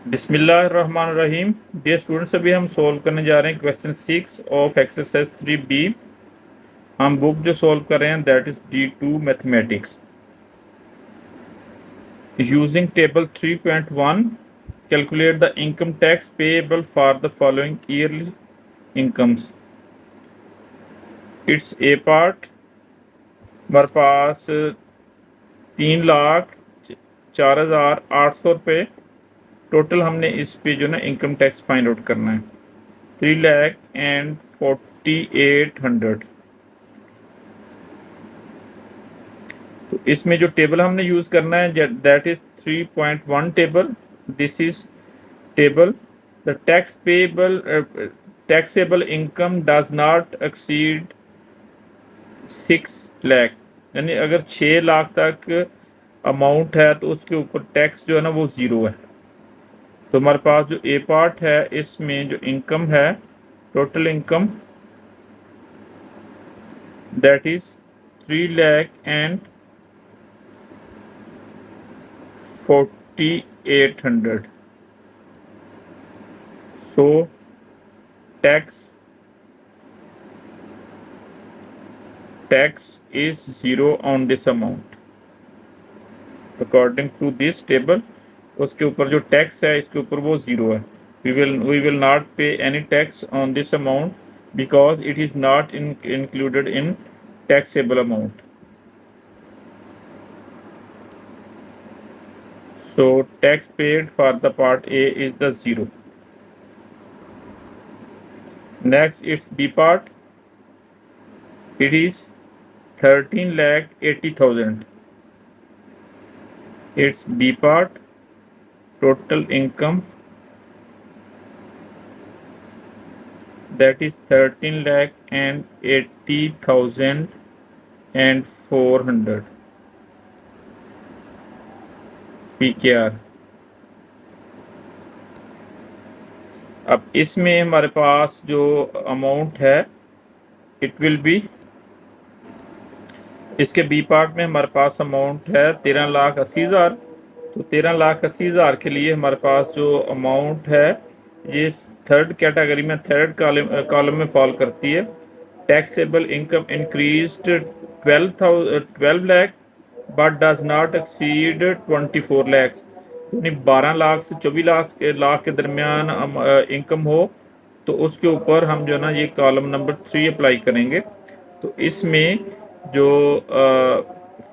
बिस्मिल्लाहिर्रहमानिर्रहीम। Dear students, अभी हम सोल्व करने जा रहे हैं क्वेश्चन 6 ऑफ एक्सरसाइज 3B। हम बुक जो सोल्व कर रहे हैं that is D2 mathematics using table 3.1। Calculate the income tax payable for the following yearly incomes. It's a part हमारे पास 3,04,800 रुपये टोटल। हमने इस पे जो ना इनकम टैक्स फाइंड आउट करना है 3,48,100। तो इसमें जो टेबल हमने यूज करना है that is 3.1 table. This is table the tax payable taxable income does not exceed 6 lakh. यानी अगर 6 लाख तक अमाउंट है तो उसके ऊपर टैक्स जो है ना वो जीरो है। तो हमारे पास जो ए पार्ट है इसमें जो इनकम है total income that is 3,48,100। So tax is zero on this amount according to this table। उसके ऊपर जो टैक्स है इसके ऊपर वो जीरो है। we will not pay any tax on this amount because it is not included in taxable amount। So tax paid for the part A is the zero। Next it's B part, it is 13,80,000। It's B part, total income that is 13,80,400 PKR। अब इसमें हमारे पास जो amount है it will be, इसके B part में हमारे पास amount है 13,80,000। तो 13,80,000 के लिए हमारे पास जो अमाउंट है ये थर्ड कैटेगरी में थर्ड कॉलम में फॉल करती है। Taxable income increased 12 lakh but does not exceed 24 lakhs. यानी 12 लाख से 24 लाख के दरमियान इनकम हो तो उसके ऊपर हम जो है ना ये कॉलम नंबर 3 अप्लाई करेंगे। तो इसमें जो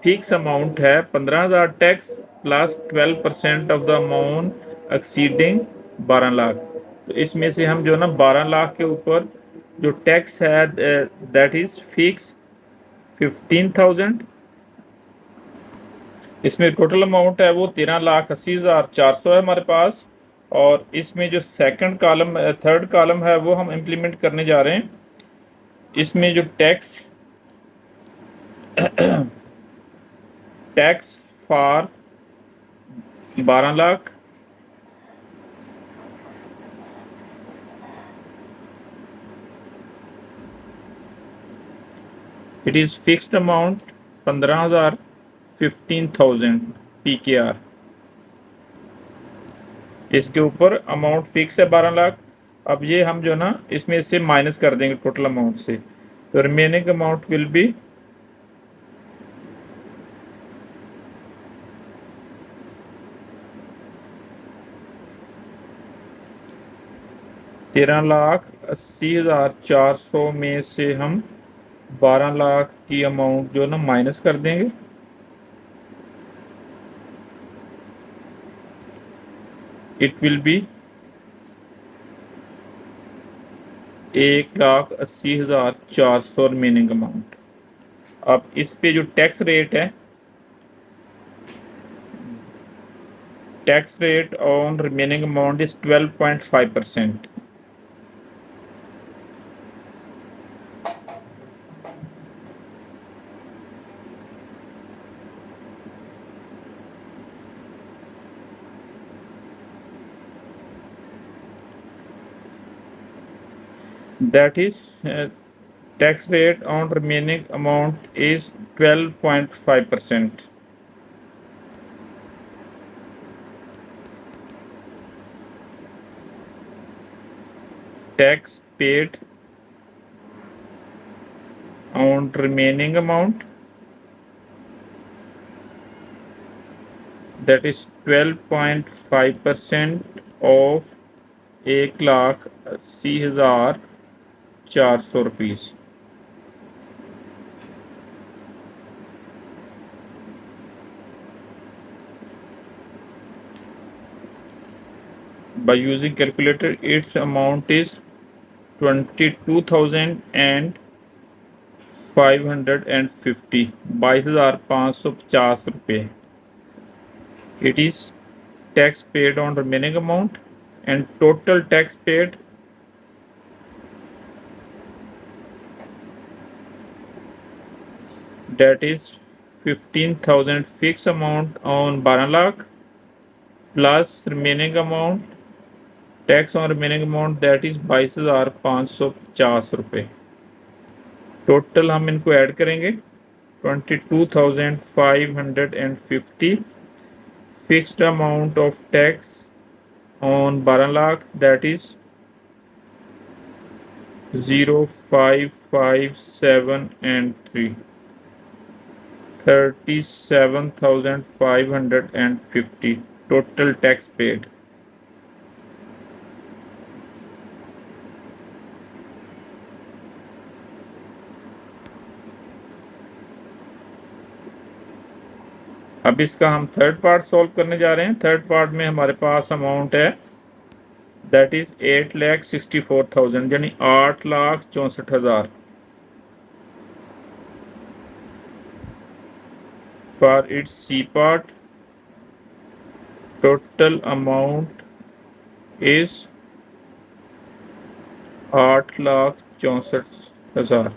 फिक्स अमाउंट है 15,000 tax plus 12% of the amount exceeding 12 lakh. तो इसमें से हम जो है ना 12 लाख के ऊपर जो टैक्स है दैट इज फिक्स 15,000। इसमें टोटल अमाउंट है वो 13,80,400 है हमारे पास। और इसमें जो सेकंड कॉलम थर्ड कॉलम है वो हम इम्प्लीमेंट करने जा रहे हैं। इसमें जो tax tax for 12 lakh it is fixed amount 15,000 15,000 PKR। इसके ऊपर अमाउंट फिक्स है 12 लाख। अब ये हम जो ना इसमें से माइनस कर देंगे टोटल अमाउंट से। तो रिमेनिंग अमाउंट विल बी 13,80,400 में से हम 12 लाख की अमाउंट जो ना माइनस कर देंगे। It will be 1,80,400 remaining amount. अब इस पे जो टैक्स रेट है tax rate on remaining amount is 12.5%। That is tax rate on remaining amount is 12.5%। tax paid on remaining amount, that is 12.5% of 1,80,400 rupees. By using calculator, its amount is 22,550, 22,550 रुपये। It is tax paid on remaining amount, and total tax paid that is 15,000 fixed amount on 12 lakh plus remaining amount, tax on remaining amount that is 22,550 रुपये। Total हम इनको add करेंगे 22,550 fixed amount of tax on 12 lakh that is 0, 5, 5, 7 and 3, 37,550 total tax paid। अब इसका हम third part solve करने जा रहे हैं। थर्ड पार्ट में हमारे पास अमाउंट है दैट इज 8,64,000 यानी 8,64,000। For its C part total amount is 8,64,000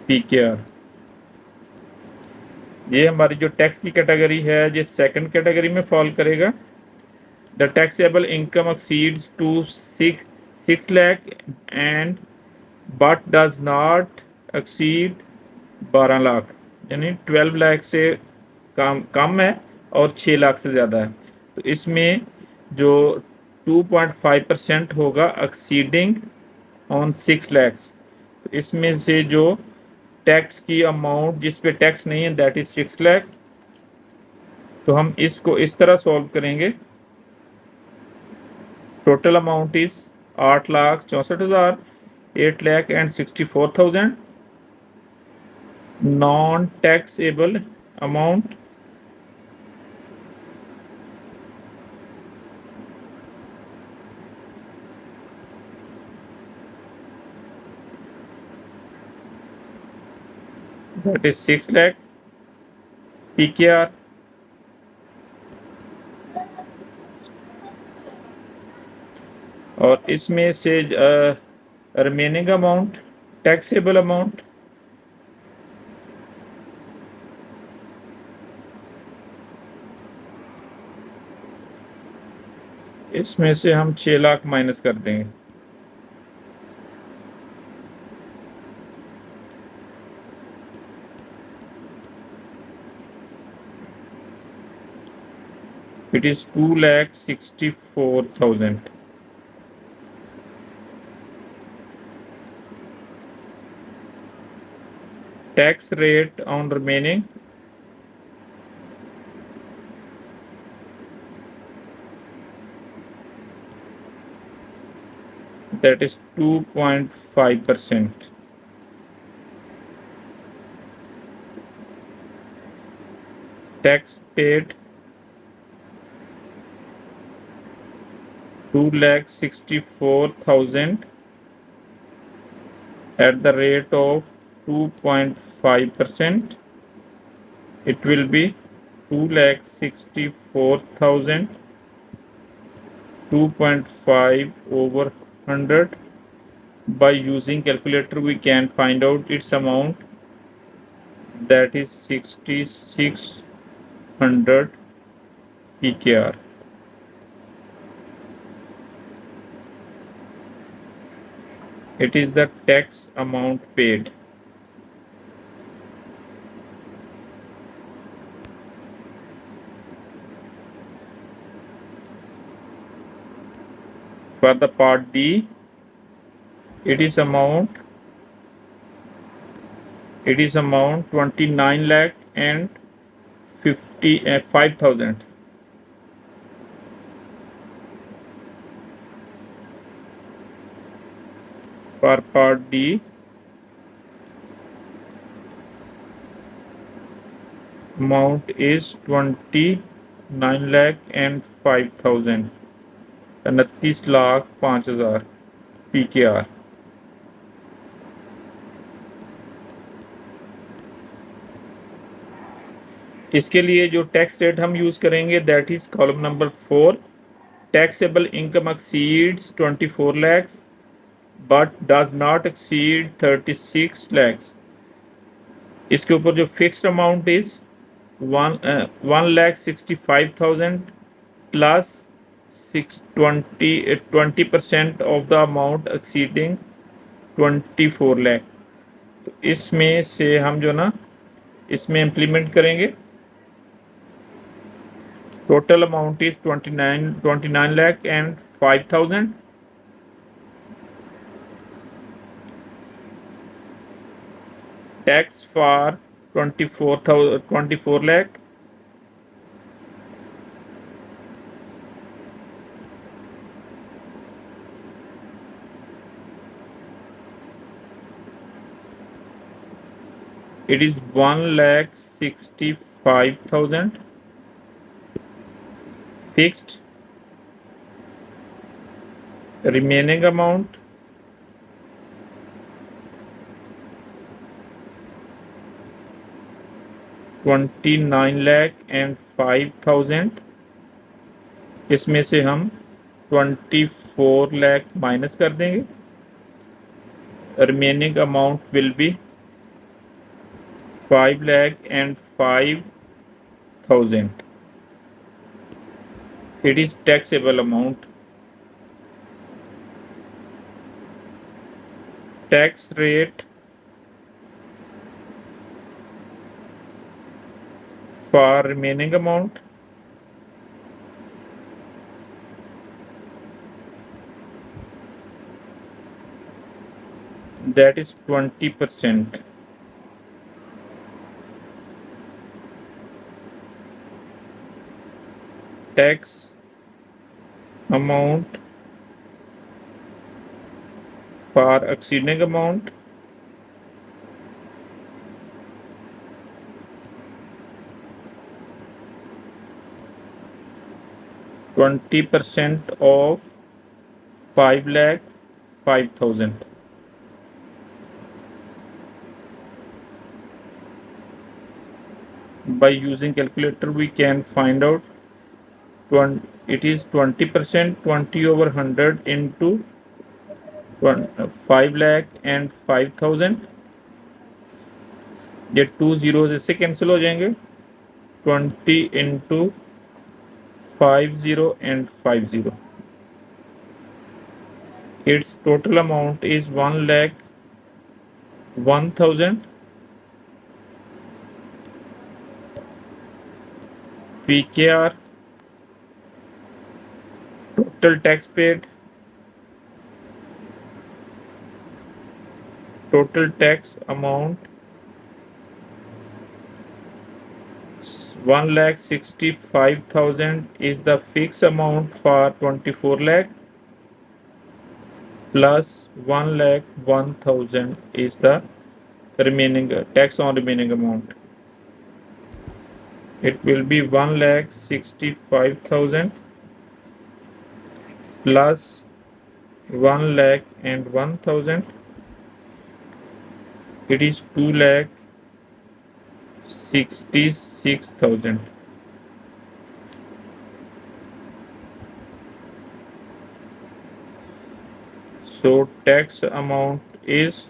PKR। ये हमारी जो टैक्स की कैटेगरी है ये सेकंड कैटेगरी में फॉल करेगा। The taxable income exceeds to 6 lakh and but does not exceed 12 lakh, यानी 12 लाख से कम है और 6 लाख से ज़्यादा है। तो इसमें जो 2.5% होगा एक्सीडिंग ऑन 6 लैक्स, तो इसमें से जो टैक्स की अमाउंट जिस पे टैक्स नहीं है दैट इज 6 लाख। तो हम इसको इस तरह सॉल्व करेंगे। Total amount is 8,64,000, 8,64,000 non taxable amount that is 6 lakh PKR। और इसमें से रिमेनिंग अमाउंट टैक्सेबल अमाउंट इसमें से हम 6 लाख माइनस कर देंगे। It is 2,64,000। Tax rate on remaining that is 2.5%। Tax paid 2,64,000 at the rate of 2.5%, it will be 2,64,000 2.5 over 100। by using calculator we can find out its amount that is 6,600 PKR। it is the tax amount paid। For the part D, it is amount 29 lakh and 5,000. For part D, amount is 29 lakh and 5,000, 29 lakh 5,000 PKR. इसके लिए जो tax rate हम use करेंगे that is column number 4. Taxable income exceeds 24 lakhs but does not exceed 36 lakhs. इसके ऊपर जो fixed amount is 1,65,000 plus 20% of the amount exceeding 24 lakh. तो इसमें से हम जो ना इसमें इम्प्लीमेंट करेंगे. Total amount is 29 lakh and 5,000. Tax for 24 lakh. It is 1,65,000. Fixed. Remaining amount 29 lakh and 5,000. इसमें से हम 24 lakh माइनस कर देंगे. Remaining amount will be 5 lakh and 5,000. It is taxable amount. Tax rate for remaining amount that is 20%. Tax amount for exceeding amount ,20% of 5 lakh 5,000. By using calculator we can find out it is 20%, 20 over 100 into 5 lakh and 5,000. ये 2 zeros इससे cancel हो जाएंगे. 20 into 50 and 50. Its total amount is 1,01,000. PKR total tax paid, total tax amount 1,65,000 is the fixed amount for 24 lakh plus 1,01,000 is the remaining tax on remaining amount. It will be 1,65,000 plus 1,01,000. It is 2,66,000. So tax amount is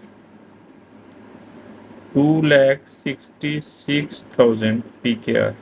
2,66,000 PKR.